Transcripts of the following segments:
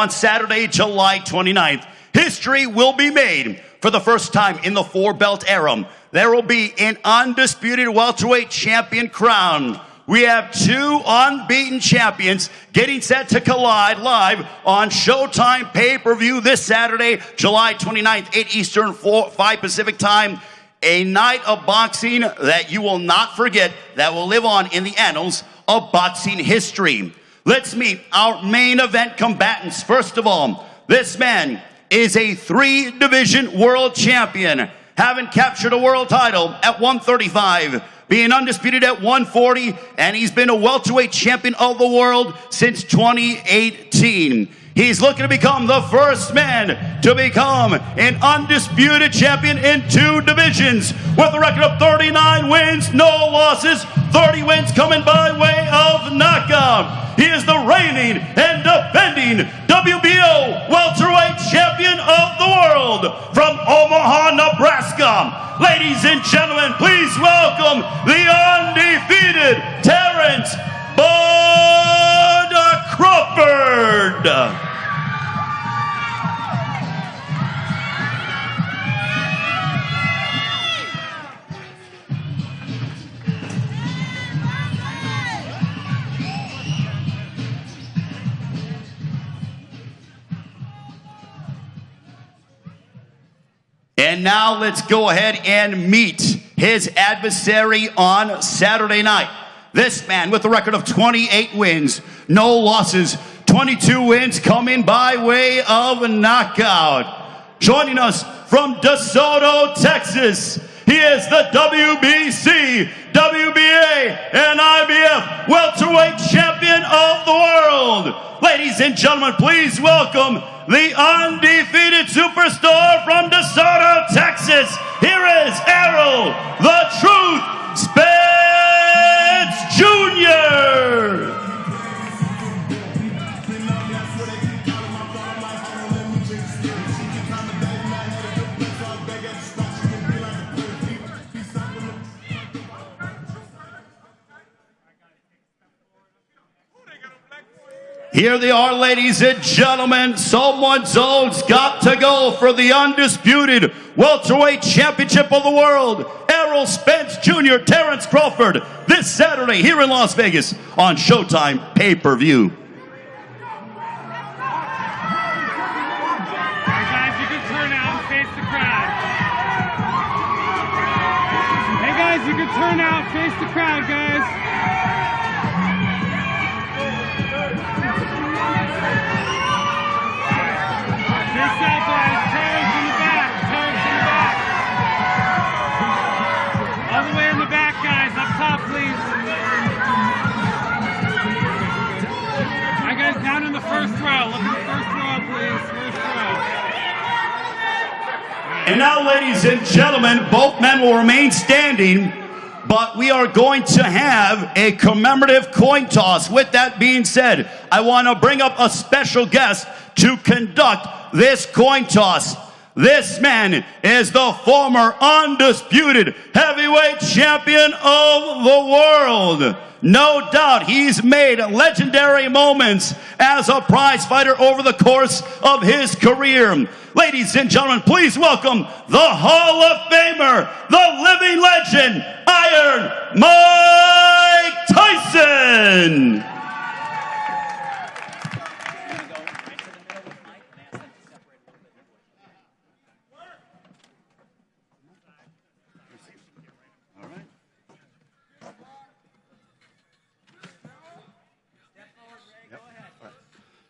On Saturday, July 29th, history will be made. For the first time in the four-belt era, there will be an undisputed welterweight champion crowned. We have two unbeaten champions getting set to collide live on Showtime pay-per-view this Saturday, July 29th, 8 Eastern, 5 Pacific time. A night of boxing that you will not forget, that will live on in the annals of boxing history. Let's meet our main event combatants. First of all, this man is a 3-division world champion, having captured a world title at 135, being undisputed at 140, and he's been a welterweight champion of the world since 2018. He's looking to become the first man to become an undisputed champion in 2 divisions with a record of 39 wins, no losses, 30 wins coming by way of knockout. He is the reigning and defending WBO welterweight champion of the world from Omaha, Nebraska. Ladies and gentlemen, please welcome the undefeated Terrence Crawford. And now let's go ahead and meet his adversary on Saturday night. This man with a record of 28 wins, no losses, 22 wins coming by way of a knockout. Joining us from DeSoto, Texas, he is the WBC, WBA, and IBF welterweight champion of the world. Ladies and gentlemen, please welcome the undefeated superstar from DeSoto, Texas. Here is ERROL, the Truth, Spence Jr. Here they are, ladies and gentlemen. Someone's got to go for the undisputed welterweight championship of the world. ERROL Spence Jr., Terrence Crawford, this Saturday here in Las Vegas on Showtime pay-per-view. Hey guys, you can turn out and face the crowd. Hey guys, you can turn out and face the crowd, guys. Face out, guys. Terrence in the back. Terrence in the back. All the way in the back, guys. Up top, please. Alright, guys, down in the first row. Look at the first row, please. First row. And now, ladies and gentlemen, both men will remain standing, but we are going to have a commemorative coin toss. With that being said, I want to bring up a special guest to conduct this coin toss. This man is the former undisputed heavyweight champion of the world. No doubt he's made legendary moments as a prize fighter over the course of his career. Ladies and gentlemen, please welcome the Hall of Famer, the living legend, Iron Mike Tyson.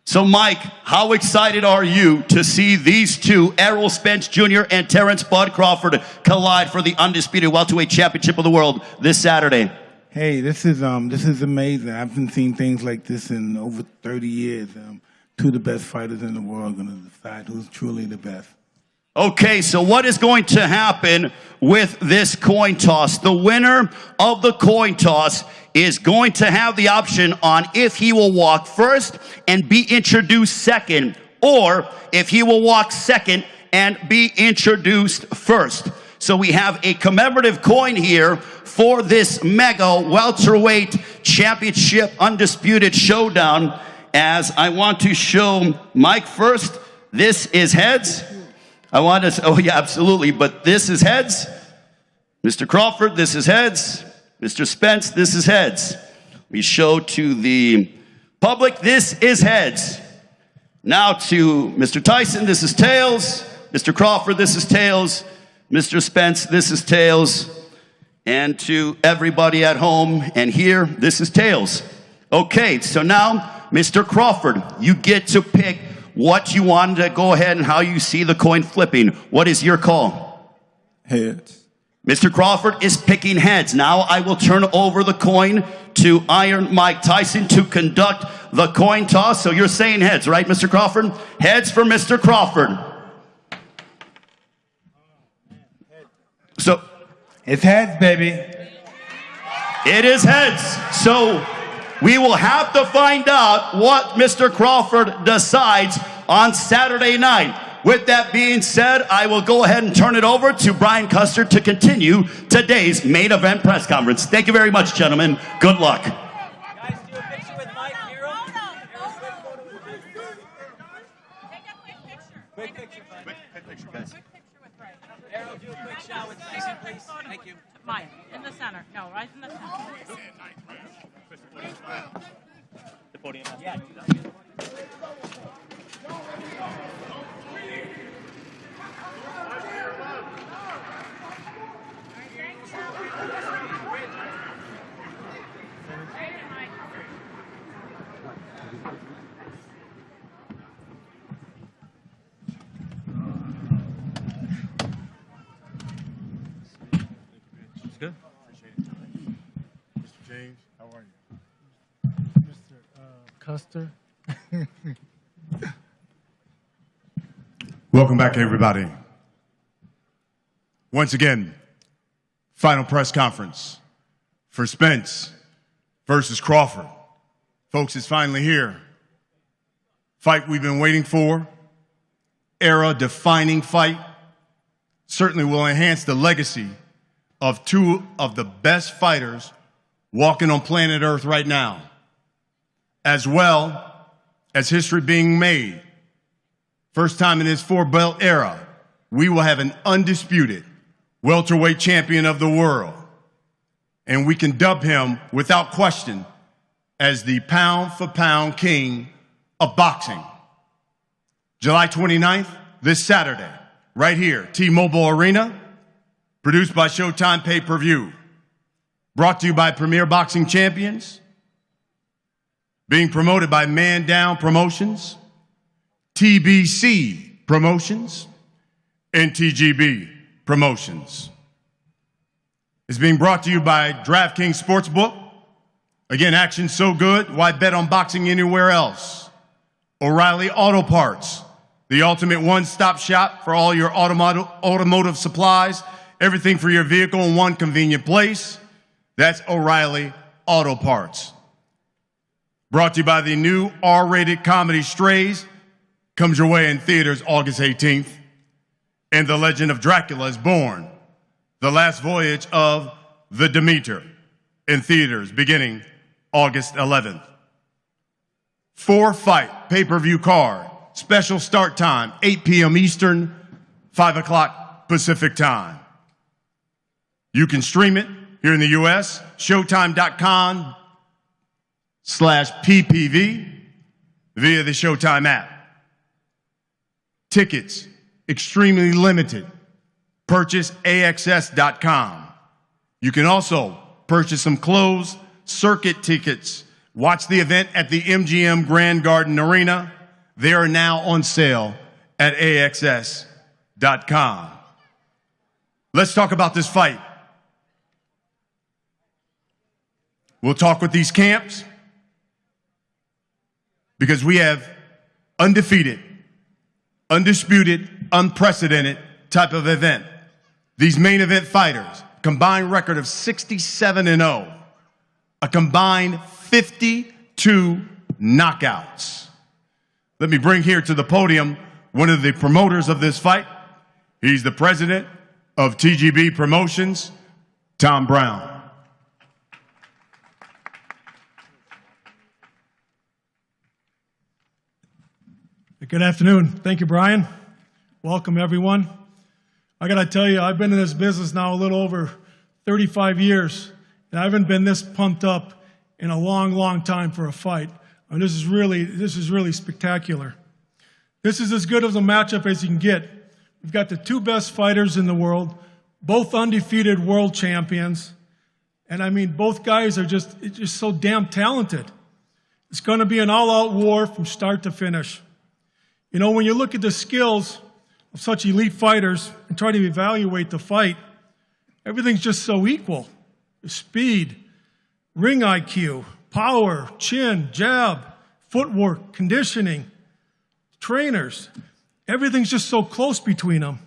So, Mike, how excited are you to see these two, ERROL Spence Jr. and Terrence Bud Crawford, collide for the undisputed welterweight championship of the world this Saturday? Hey, this is amazing. I haven't seen things like this in over 30 years. Two of the best fighters in the world are going to decide who's truly the best. Okay, so what is going to happen with this coin toss? The winner of the coin toss is going to have the option on if he will walk first and be introduced second, or if he will walk second and be introduced first. So we have a commemorative coin here for this mega welterweight championship undisputed showdown. as I want to show Mike first, this is heads. I want to, oh yeah, absolutely, but this is heads. Mr. Crawford, this is heads. Mr. Spence, this is heads. We show to the public, this is heads. Now to Mr. Tyson, this is tails. Mr. Crawford, this is tails. Mr. Spence, this is tails. And to everybody at home and here, this is tails. Okay, so now, Mr. Crawford, you get to pick what you want to go ahead and how you see the coin flipping. What is your call? Heads. Mr. Crawford is picking heads. Now I will turn over the coin to Iron Mike Tyson to conduct the coin toss. So you're saying heads, right, Mr. Crawford? Heads for Mr. Crawford. So It's heads, baby. it is heads. So we will have to find out what Mr. Crawford decides on Saturday night. With that being said, I will go ahead and turn it over to Brian Custer to continue today's main event press conference. Thank you very much, gentlemen. Good luck. Guys, do a picture with Mike. Hero. Quick picture, bud. Quick picture, guys. Quick picture with Ray. Errol, do a quick shot with Tyson, please. Thank you. Mike, in the center. No, right in the center. The podium. Yeah. Good. Appreciate it. Mr. James, how are you? Mr. Custer. Welcome back, everybody. Once again, final press conference for Spence versus Crawford. Folks, it's finally here. Fight we've been waiting for. Era-defining fight. Certainly will enhance the legacy of two of the best fighters walking on planet Earth right now, as well as history being made. First time in this four-belt era, we will have an undisputed welterweight champion of the world, and we can dub him without question as the pound-for-pound king of boxing. July 29th, this Saturday, right here, T-Mobile Arena, produced by Showtime Pay-Per-View, brought to you by Premier Boxing Champions, being promoted by Man Down Promotions, TBC Promotions, and TGB Promotions. It's being brought to you by DraftKings Sportsbook. Again, action so good, why bet on boxing anywhere else? O'Reilly Auto Parts, the ultimate one-stop shop for all your automotive supplies, everything for your vehicle in one convenient place. That's O'Reilly Auto Parts. Brought to you by the new R-rated comedy Strays. Comes your way in theaters August 18th. And The Legend of Dracula is born. The Last Voyage of the Demeter in theaters beginning August 11th. 4-fight pay-per-view card. Special start time, 8 p.m. Eastern, 5 o'clock Pacific time. You can stream it here in the U.S., Showtime.com/PPV via the Showtime app. Tickets, extremely limited. Purchase AXS.com. You can also purchase some closed circuit tickets. Watch the event at the MGM Grand Garden Arena. They are now on sale at AXS.com. Let's talk about this fight. We'll talk with these camps because we have undefeated, undisputed, unprecedented type of event. These main event fighters, combined record of 67-0, a combined 52 knockouts. Let me bring here to the podium one of the promoters of this fight. He's the president of TGB Promotions, Tom Brown. Good afternoon. Thank you, Brian. Welcome, everyone. I got to tell you, I've been in this business now a little over 35 years, and I haven't been this pumped up in a long, long time for a fight. I mean, this is really spectacular. This is as good of a matchup as you can get. We've got the two best fighters in the world, both undefeated world champions, and I mean, both guys are just so damn talented. It's going to be an all-out war from start to finish. You know, when you look at the skills of such elite fighters and try to evaluate the fight, everything's just so equal. Speed, ring IQ, power, chin, jab, footwork, conditioning, trainers. Everything's just so close between them.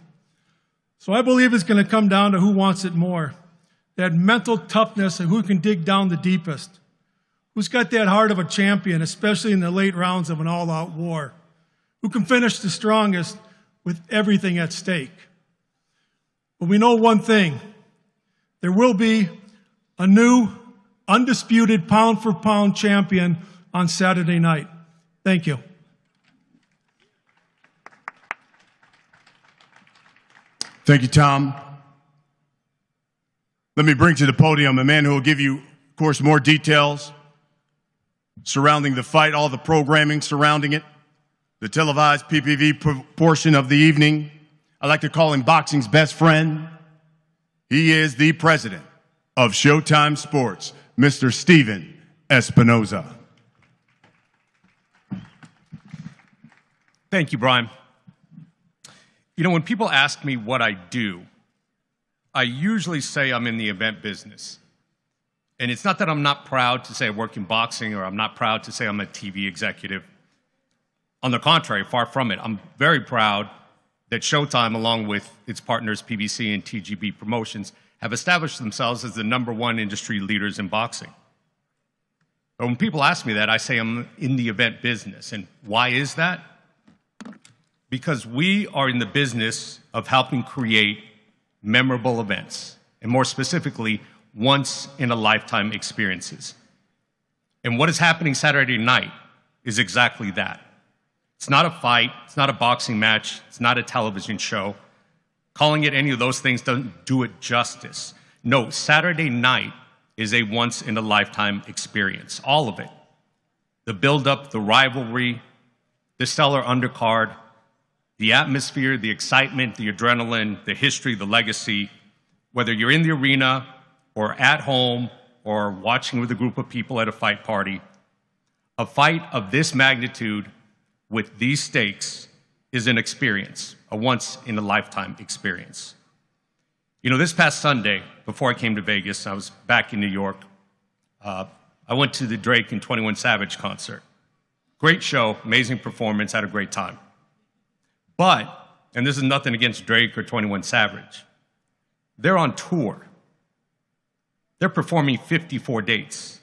So I believe it's going to come down to who wants it more. That mental toughness and who can dig down the deepest. Who's got that heart of a champion, especially in the late rounds of an all-out war. Who can finish the strongest with everything at stake. But we know one thing. There will be a new, undisputed pound-for-pound champion on Saturday night. Thank you. Thank you, Tom. Let me bring to the podium a man who will give you, of course, more details surrounding the fight, all the programming surrounding it, the televised PPV portion of the evening. I like to call him boxing's best friend. He is the president of Showtime Sports, Mr. Steven Espinoza. Thank you, Brian. You know, when people ask me what I do, I usually say I'm in the event business. And it's not that I'm not proud to say I work in boxing or I'm not proud to say I'm a TV executive. On the contrary, far from it. I'm very proud that Showtime, along with its partners PBC and TGB Promotions, have established themselves as the #1 industry leaders in boxing. But when people ask me that, I say I'm in the event business. And why is that? Because we are in the business of helping create memorable events, and more specifically, once-in-a-lifetime experiences. And what is happening Saturday night is exactly that. It's not a fight, it's not a boxing match, it's not a television show. Calling it any of those things doesn't do it justice. No, Saturday night is a once-in-a-lifetime experience, all of it. The build-up, the rivalry, the stellar undercard, the atmosphere, the excitement, the adrenaline, the history, the legacy, whether you're in the arena or at home or watching with a group of people at a fight party, a fight of this magnitude with these stakes is an experience, a once-in-a-lifetime experience. You know, this past Sunday, before I came to Vegas, I was back in New York. I went to the Drake and 21 Savage concert. Great show, amazing performance, had a great time. But, and this is nothing against Drake or 21 Savage, they're on tour. They're performing 54 dates.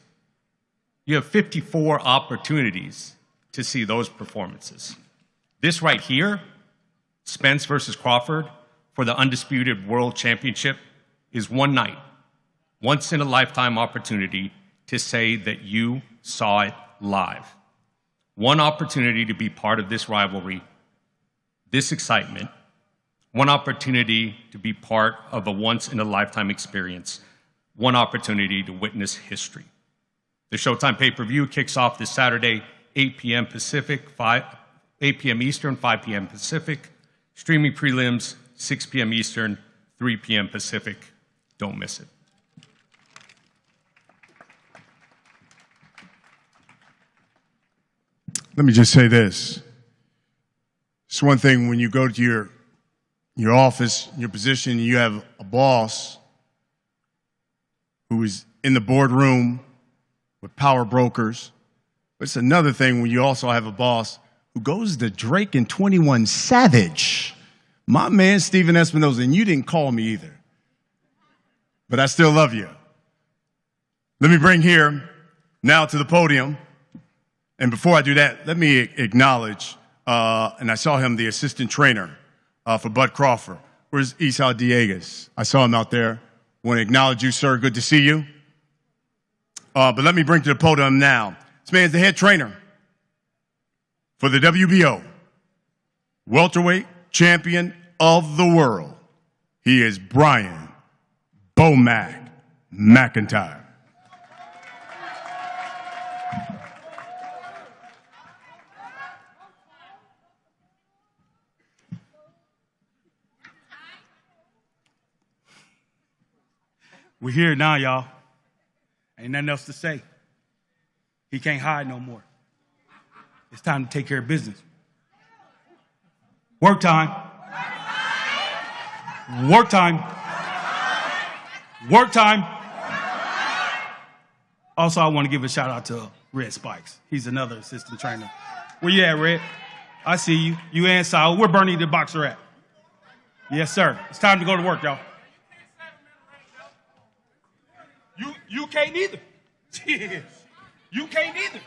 You have 54 opportunities to see those performances. This right here, Spence versus Crawford for the undisputed world championship, is one night, once-in-a-lifetime opportunity to say that you saw it live. One opportunity to be part of this rivalry, this excitement, one opportunity to be part of a once-in-a-lifetime experience, one opportunity to witness history. The Showtime pay-per-view kicks off this Saturday, 8 p.m. Pacific, 8 p.m. Eastern, 5 p.m. Pacific. Streaming prelims, 6 p.m. Eastern, 3 p.m. Pacific. Don't miss it. Let me just say this. It's one thing when you go to your office, your position, you have a boss who is in the boardroom with power brokers. But it's another thing when you also have a boss who goes to Drake and 21 Savage. My man, Steven Espinoza, and you didn't call me either. But I still love you. Let me bring here now to the podium. And before I do that, let me acknowledge, and I saw him, the assistant trainer for Bud Crawford. Where's Esau Dieguez? I saw him out there. Want to acknowledge you, sir. Good to see you. But let me bring to the podium now. This man's the head trainer for the WBO, welterweight champion of the world. He is Brian Bomac McIntyre. We're here now, y'all. Ain't nothing else to say. He can't hide no more. It's time to take care of business. Work time. Work time. Work time. Also, I want to give a shout out to Red Spikes. He's another assistant trainer. Where you at, Red? I see you. You and Sal. Where Bernie the boxer at? Yes, sir. It's time to go to work, y'all. You can't either. You can't either.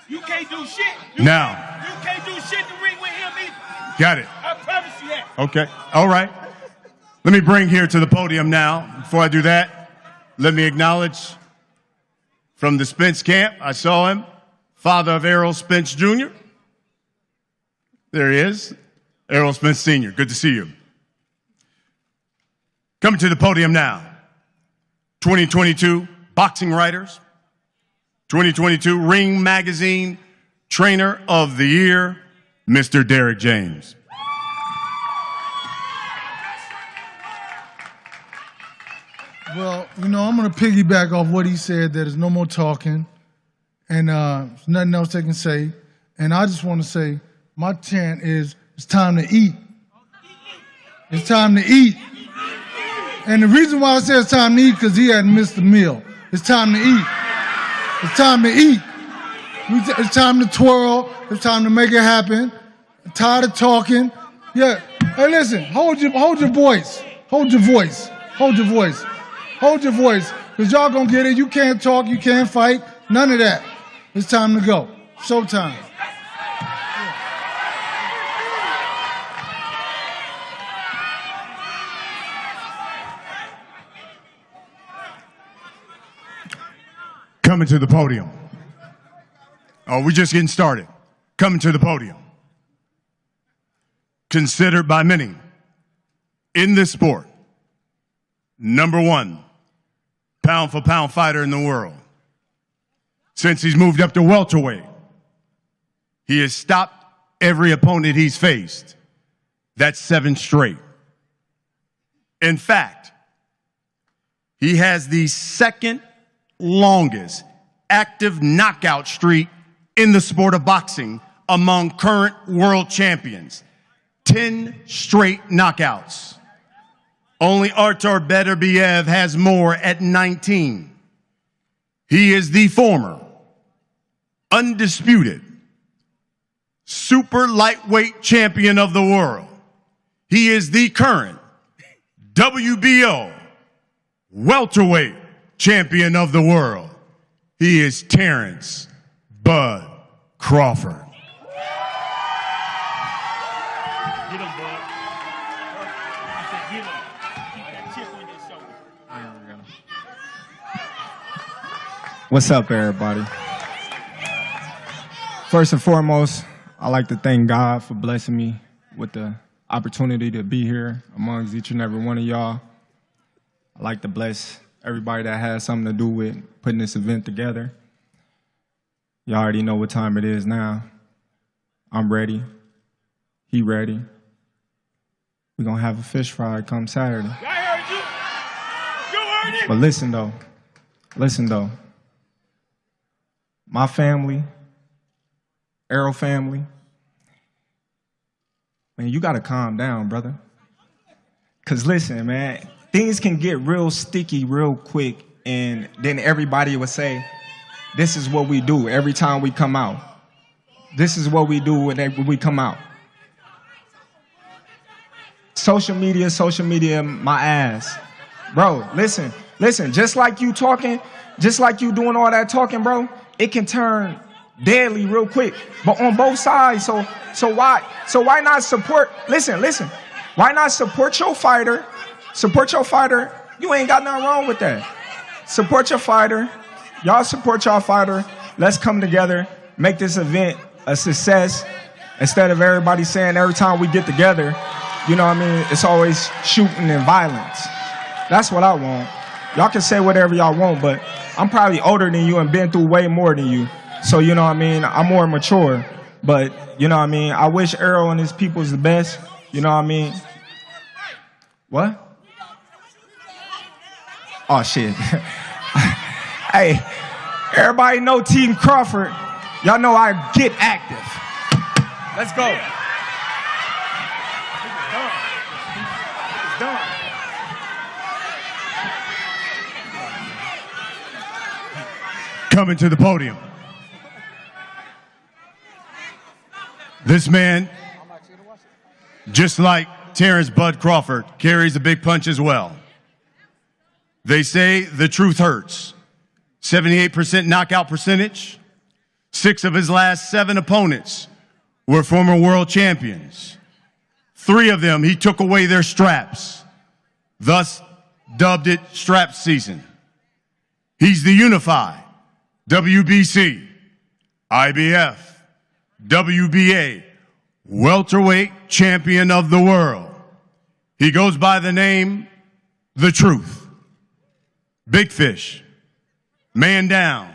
You can't do shit. You can't do shit to ring with him either. Got it. I promise you that. Okay. All right. Let me bring here to the podium now. Before I do that, let me acknowledge from the Spence camp. I saw him, father of ERROL Spence Jr. There he is, ERROL Spence Sr. Good to see you. Coming to the podium now, 2022 Boxing Writers, 2022 Ring Magazine Trainer of the Year, Mr. Derrick James. Well, you know, I'm going to piggyback off what he said, that there's no more talking, and there's nothing else they can say. And I just want to say, my chant is, it's time to eat. It's time to eat. And the reason why I say it's time to eat, because he hadn't missed a meal. It's time to eat. It's time to eat. It's time to twirl. It's time to make it happen. I'm tired of talking. Yeah. Hey, listen, hold your voice. Hold your voice. Hold your voice. Hold your voice, because y'all gonna get it. You can't talk, you can't fight, none of that. It's time to go. Showtime. Coming to the podium. Oh, we're just getting started. Coming to the podium. Considered by many in this sport, #1 pound-for-pound fighter in the world. Since he's moved up to welterweight, he has stopped every opponent he's faced. That's 7 straight. In fact, he has the second longest active knockout streak in the sport of boxing among current world champions. 10 straight knockouts. Only Artur Beterbiev has more at 19. He is the former, undisputed, super lightweight champion of the world. He is the current WBO welterweight champion of the world. He is Terrence Bud Crawford. Get him, bud. I said, get him. Keep that chip on your shoulder. What's up, everybody? First and foremost, I'd like to thank God for blessing me with the opportunity to be here amongst each and every one of y'all. I'd like to bless everybody that has something to do with putting this event together. Y'all already know what time it is now. I'm ready. He ready. We're going to have a fish fry come Saturday. I heard you. You heard it. But listen, though. My family, ERROL family, man, you got to calm down, brother. Because listen, man, things can get real sticky real quick, and then everybody would say, this is what we do every time we come out. This is what we do when we come out. Social media, my ass. Bro, listen, just like you talking, just like you doing all that talking, bro, it can turn deadly real quick. But on both sides, so why not support, listen, why not support your fighter? Support your fighter. You ain't got nothing wrong with that. Support your fighter. Y'all support your fighter. Let's come together, make this event a success. Instead of everybody saying every time we get together, you know what I mean, it's always shooting and violence. That's what I want. Y'all can say whatever y'all want, but I'm probably older than you and been through way more than you. So, you know what I mean, I'm more mature. But, you know what I mean, I wish ERROL and his people's the best. You know what I mean? What? Oh, shit. Hey, everybody know Team Crawford. Y'all know I get active. Let's go. It's done. Coming to the podium. This man, just like Terrence Bud Crawford, carries a big punch as well. They say the truth hurts. 78% knockout percentage. 6 of his last 7 opponents were former world champions. 3 of them, he took away their straps, thus dubbed it strap season. He's the unified WBC, IBF, WBA, welterweight champion of the world. He goes by the name, The Truth. Big Fish, man down,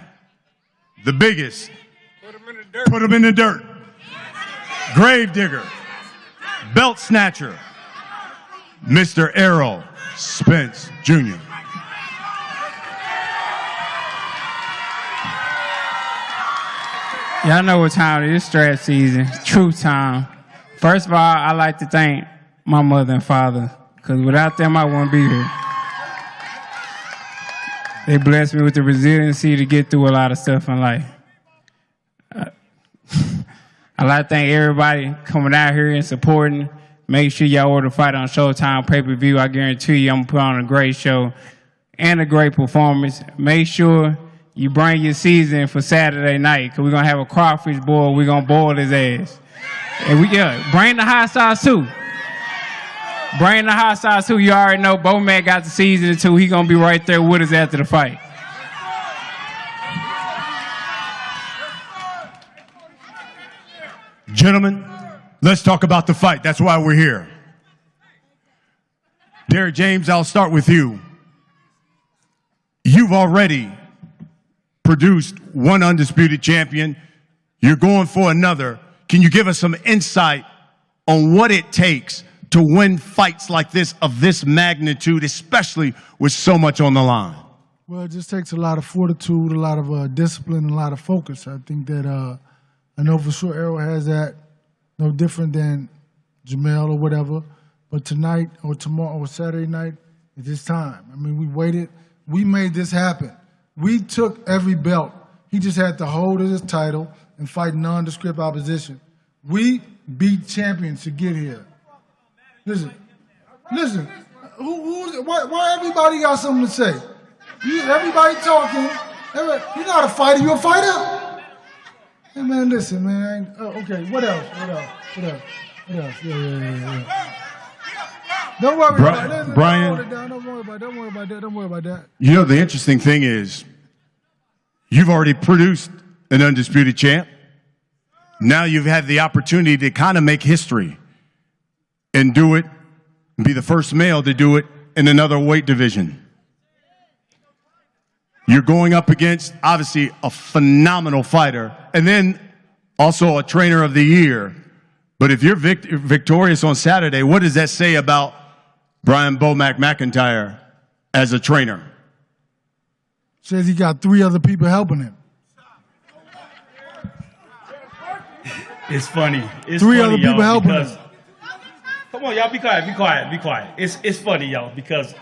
the biggest, put him in the dirt, grave digger, belt snatcher, Mr. ERROL Spence Jr. Y'all know what time it is, strap season, truth time. First of all, I like to thank my mother and father, because without them, I wouldn't be here. They blessed me with the resiliency to get through a lot of stuff in life. I like to thank everybody coming out here and supporting. Make sure y'all order Fight on Showtime pay-per-view. I guarantee you I'm going to put on a great show and a great performance. Make sure you bring your season for Saturday night, because we're going to have a crawfish boil. We're going to boil his ass. And bring the hot sauce too. Bring the hot sauce too. You already know Bo Mac got the season too. He going to be right there with us after the fight. Gentlemen, let's talk about the fight. That's why we're here. Derek James, I'll start with you. You've already produced one undisputed champion. You're going for another. Can you give us some insight on what it takes to win fights like this, of this magnitude, especially with so much on the line? Well, it just takes a lot of fortitude, a lot of discipline, a lot of focus. I think that I know for sure ERROL has that, no different than Jamel or whatever. But tonight or tomorrow or Saturday night, it's his time. I mean, we waited. We made this happen. We took every belt. He just had to hold his title and fight nondescript opposition. We beat champions to get here. Listen. Why everybody got something to say? Everybody talking. You're not a fighter. You a fighter? Hey man, listen, man. Okay. What else? Yeah. Don't worry about that. Brian. Don't worry about that. You know, the interesting thing is, you've already produced an undisputed champ. Now you've had the opportunity to kind of make history and do it, and be the first male to do it in another weight division. You're going up against, obviously, a phenomenal fighter, and then also a trainer of the year. But if you're victorious on Saturday, what does that say about Brian Bomac McIntyre as a trainer? Says he got 3 other people helping him. It's funny. It's 3 funny, other people helping him. Come on, y'all, be quiet. It's funny, y'all, because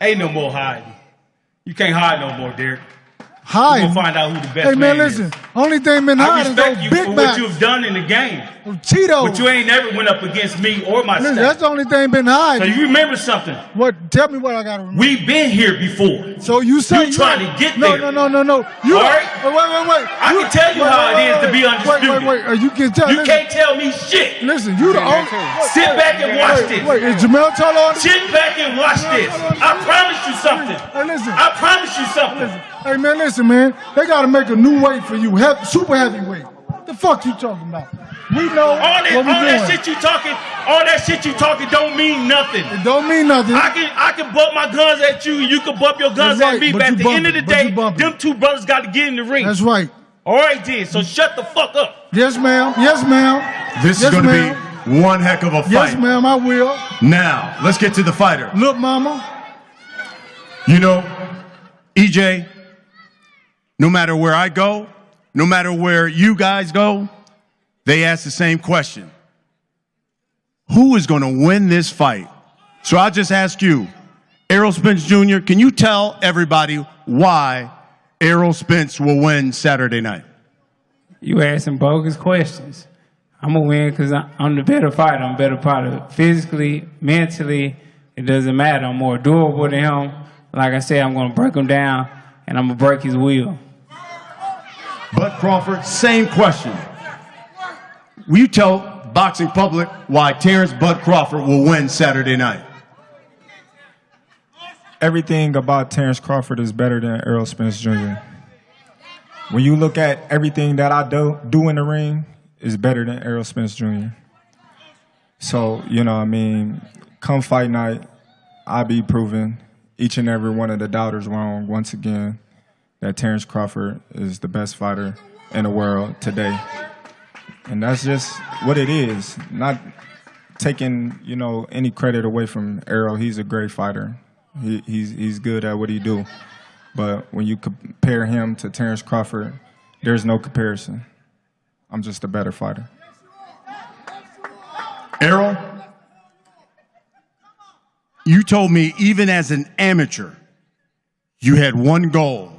ain't no more hiding. You can't hide no more, Derek. Hide. We're gonna find out who the best Hey man, man listen. is. Only thing been I hiding respect is you Big for Mac. what you've done in the game. Cheetos. But you ain't never went up against me or my Listen, staff. that's the only thing been So hiding. you remember something. What? Tell me what I gotta remember. We've been here before. So you say You trying to get no, there. No. You All right? Wait. I can tell you how it is to be undisputed. Wait. You can tell. You can't tell me shit. Listen, you the only. Sit back and watch this. Wait, is Jamel Tolo on? Sit back and watch this. I promise you something. Hey, listen. I promise you something. Hey man, listen, man. They gotta make a new weight for you, super heavyweight. The fuck you talking about? We know All what we that doing. shit you talking don't mean nothing. It don't mean nothing. I can bump my guns at you, you can bump your guns That's at me, right, but but at you the end of the bumping, day, them two brothers got to get in the ring. That's right. All right, then. So shut the fuck up. Yes, ma'am. Yes, ma'am. This is Yes, going to ma'am. be one heck of a fight. Yes, ma'am, I will. Now, let's get to the fighter. Look, mama. You know, EJ, no matter where I go, no matter where you guys go, they ask the same question. Who is going to win this fight? So I'll just ask you, ERROL Spence Jr., can you tell everybody why ERROL Spence will win Saturday night? You asking bogus questions. I'm going to win because I'm the better fighter. I'm a better fighter. Physically, mentally, it doesn't matter. I'm more durable than him. Like I said, I'm going to break him down, and I'm going to break his will. Bud Crawford, same question. Will you tell boxing public why Terrence Bud Crawford will win Saturday night? Everything about Terrence Crawford is better than ERROL Spence Jr. When you look at everything that I do in the ring, is better than ERROL Spence Jr. So, you know what I mean, come fight night, I'll be proving each and every one of the doubters wrong once again that Terrence Crawford is the best fighter in the world today. And that's just what it is. Not taking, you know, any credit away from ERROL. He's a great fighter. He's good at what he do. But when you compare him to Terrence Crawford, there's no comparison. I'm just a better fighter. ERROL, you told me even as an amateur, you had one goal,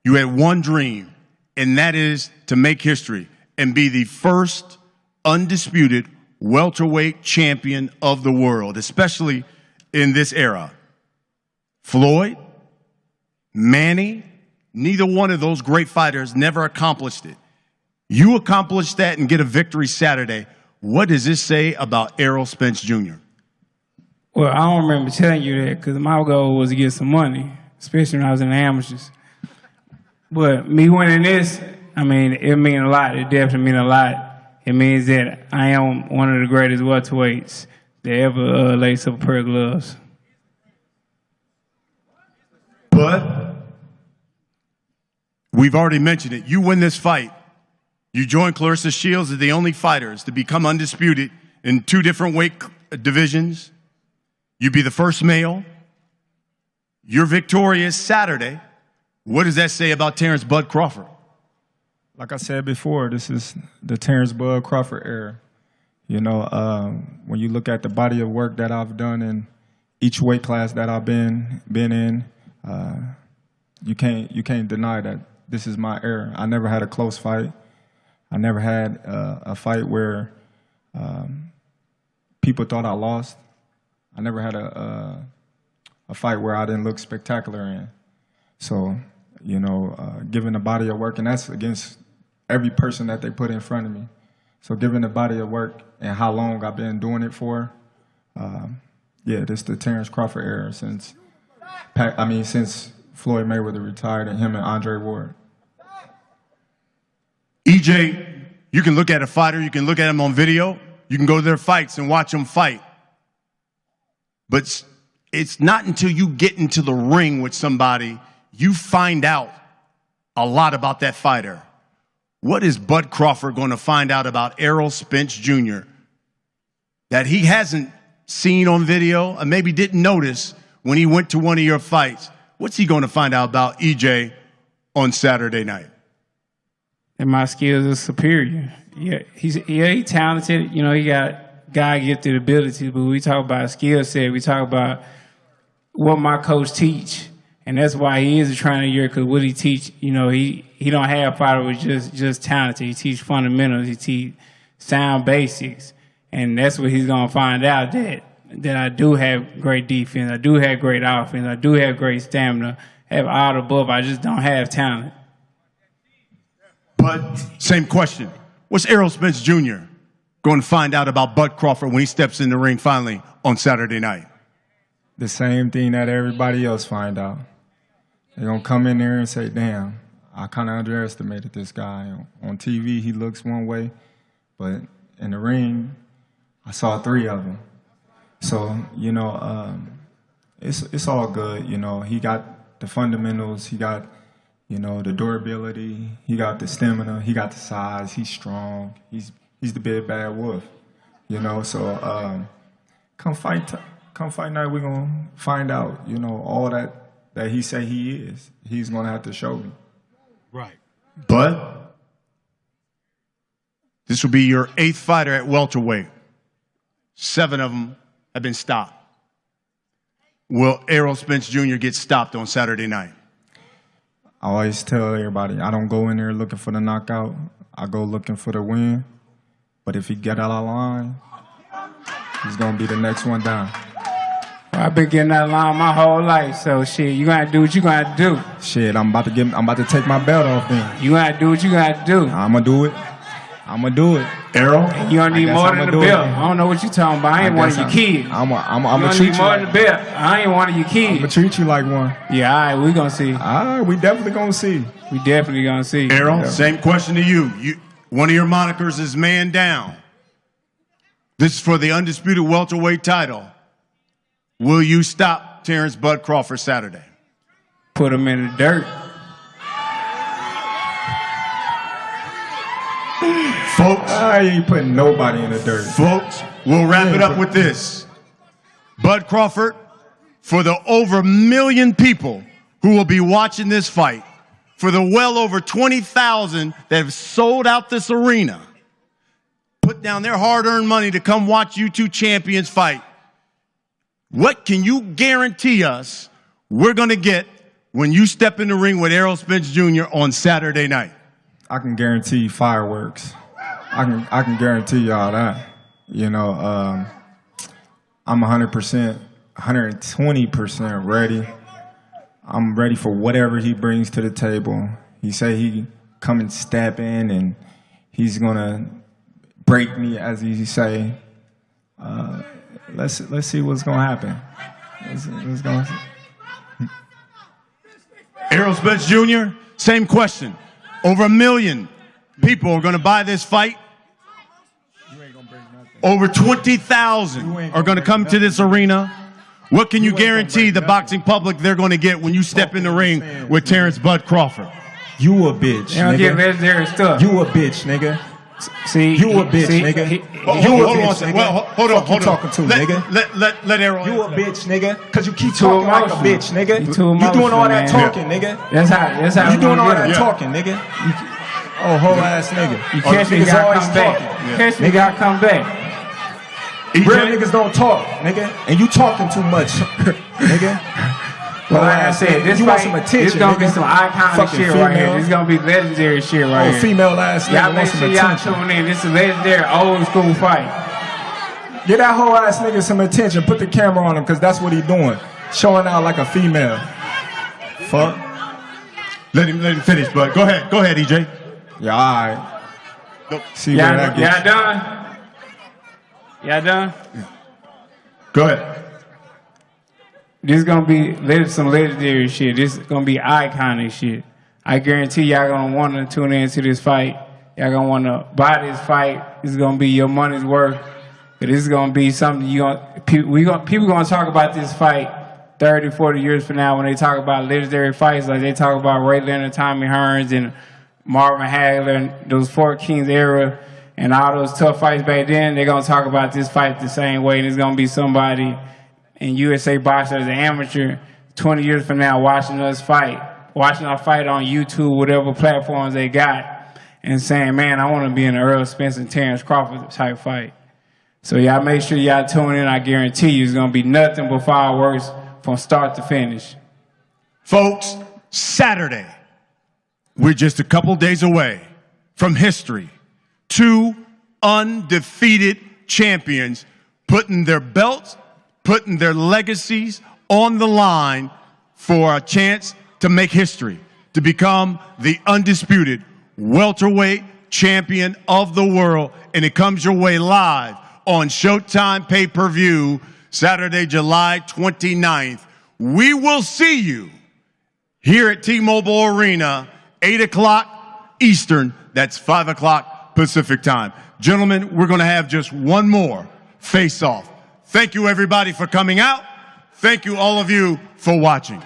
you had one dream, and that is to make history and be the first undisputed welterweight champion of the world, especially in this era. Floyd, Manny, neither one of those great fighters never accomplished it. You accomplished that and get a victory Saturday. What does this say about ERROL Spence Jr.? Well, I don't remember telling you that because my goal was to get some money, especially when I was in the amateurs. But me winning this, I mean, it means a lot. It definitely means a lot. It means that I am one of the greatest welterweights that ever lace up a pair of gloves. But we've already mentioned it. You win this fight. You join Clarissa Shields as the only fighters to become undisputed in 2 different weight divisions. You be the first male. You're victorious Saturday. What does that say about Terrence Bud Crawford? Like I said before, this is the Terrence Bud Crawford era. You know, when you look at the body of work that I've done in each weight class that I've been in, you can't deny that this is my era. I never had a close fight. I never had a fight where people thought I lost. I never had a fight where I didn't look spectacular in. So, you know, given the body of work, and that's against every person that they put in front of me. So given the body of work and how long I've been doing it for, yeah, this is the Terrence Crawford era since Floyd Mayweather retired and him and Andre Ward. EJ, you can look at a fighter, you can look at him on video, you can go to their fights and watch them fight. But it's not until you get into the ring with somebody, you find out a lot about that fighter. What is Bud Crawford going to find out about ERROL Spence Jr. that he hasn't seen on video and maybe didn't notice when he went to one of your fights? What's he going to find out about EJ on Saturday night? And my skills are superior. Yeah, he's talented. You know, he got God-gifted abilities, but we talk about skill set. We talk about what my coach teach, and that's why he is a trainer year, because what he teach, you know, he don't have fighter with just talented. He teach fundamentals. He teach sound basics, and that's what he's gonna find out, that I do have great defense. I do have great offense. I do have great stamina. I have all the above. I just don't have talent. But same question. What's ERROL Spence Jr. going to find out about Bud Crawford when he steps in the ring finally on Saturday night? The same thing that everybody else find out. They're going to come in there and say, damn, I kind of underestimated this guy. On TV, he looks one way, but in the ring, I saw 3 of them. So, you know, it's all good. You know, he got the fundamentals. He got, you know, the durability. He got the stamina. He got the size. He's strong. He's the big bad wolf. You know, so come fight night, we're gonna find out. You know, all that he say he is. He's gonna have to show me. Right. But this will be your 8th fighter at welterweight. 7 of them have been stopped. Will ERROL Spence Jr. get stopped on Saturday night? I always tell everybody, I don't go in there looking for the knockout. I go looking for the win. But if he get out of line, he's gonna be the next one down. I've been getting that line my whole life, so shit, you gotta do what you gotta do. Shit, I'm about to take my belt off then. You gotta do what you gotta do. I'ma do it. ERROL? And you don't need more than the belt. I don't know what you talking about. I ain't one of your kids. I'ma treat you more than the belt. I ain't one of your kids. I'ma treat you like one. Yeah, all right, we gonna see. All right, we definitely gonna see. We definitely gonna see. ERROL, same question to you. One of your monikers is man down. This is for the undisputed welterweight title. Will you stop Terrence Bud Crawford Saturday? Put him in the dirt. Folks, I ain't putting nobody in the dirt. Folks, we'll wrap it up with this. Bud Crawford, for the over 1 million people who will be watching this fight, for the well over 20,000 that have sold out this arena, put down their hard-earned money to come watch you two champions fight. What can you guarantee us we're going to get when you step in the ring with ERROL Spence Jr. on Saturday night? I can guarantee fireworks. I can guarantee y'all that. You know, I'm 100%, 120% ready. I'm ready for whatever he brings to the table. He say he come and step in and he's gonna break me, as he say. Let's see what's gonna happen. Let's go. ERROL Spence Jr., same question. Over 1 million people are going to buy this fight. Over 20,000 are going to come to this arena. What can you guarantee the boxing public they're going to get when you step in the ring with Terrence Bud Crawford? You a bitch, they don't get legendary stuff. You a bitch, nigga. See, you a bitch, nigga. Hold on, nigga. Well, hold on. Talking to, nigga. Let ERROL. You a bitch, nigga. Cause you keep talking like a bitch, nigga. You doing all that talking, nigga. That's how. You doing all that talking, nigga. Oh, whole ass nigga. You catch me, gotta come back. Catch me, gotta come back. Real niggas don't talk, nigga. And you talking too much, nigga. Well, like I said, this want some attention. This gonna be some iconic shit right here. This gonna be legendary shit right here. Female ass nigga. Y'all make sure y'all tune in. This is a legendary old school fight. Get that whole ass nigga some attention. Put the camera on him, cause that's what he doing. Showing out like a female. Fuck. Let him finish, bud. Go ahead, EJ. Yeah, all right. Nope. See where that gets. Y'all done? Y'all done? Go ahead. This is gonna be some legendary shit. This is gonna be iconic shit. I guarantee y'all gonna want to tune into this fight. Y'all gonna want to buy this fight. This is gonna be your money's worth. But this is gonna be something people gonna talk about this fight 30, 40 years from now when they talk about legendary fights, like they talk about Ray Leonard, Tommy Hearns, and Marvin Hagler, and those Fort Kings era, and all those tough fights back then. They're gonna talk about this fight the same way, and it's gonna be somebody in USA boxing as an amateur 20 years from now watching us fight, watching our fight on YouTube, whatever platforms they got, and saying, man, I want to be in an ERROL Spence and Terrence Crawford type fight. So y'all make sure y'all tune in. I guarantee you it's going to be nothing but fireworks from start to finish. Folks, Saturday, we're just a couple days away from history. 2 undefeated champions putting their belts, putting their legacies on the line for a chance to make history, to become the undisputed welterweight champion of the world. And it comes your way live on Showtime pay-per-view, Saturday, July 29th. We will see you here at T-Mobile Arena 8 o'clock Eastern. That's 5 o'clock Pacific time. Gentlemen, we're going to have just one more face-off. Thank you, everybody, for coming out. Thank you, all of you, for watching.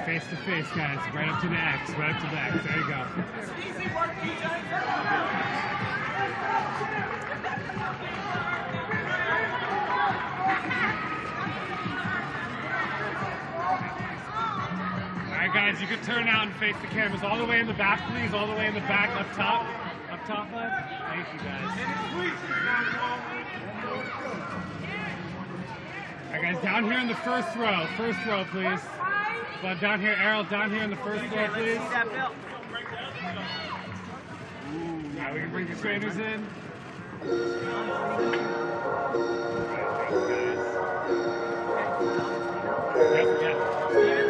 Face to face, guys. Right up to the X. Right up to the X. There you go. Easy work, DJ. All right, guys. You can turn out and face the cameras all the way in the back, please. All the way in the back, up top. Up top, bud. Thank you, guys. All right, guys. Down here in the first row. First row, please. But down here, Errol, down here in the first row, please. Now we can bring the trainers in. Yep.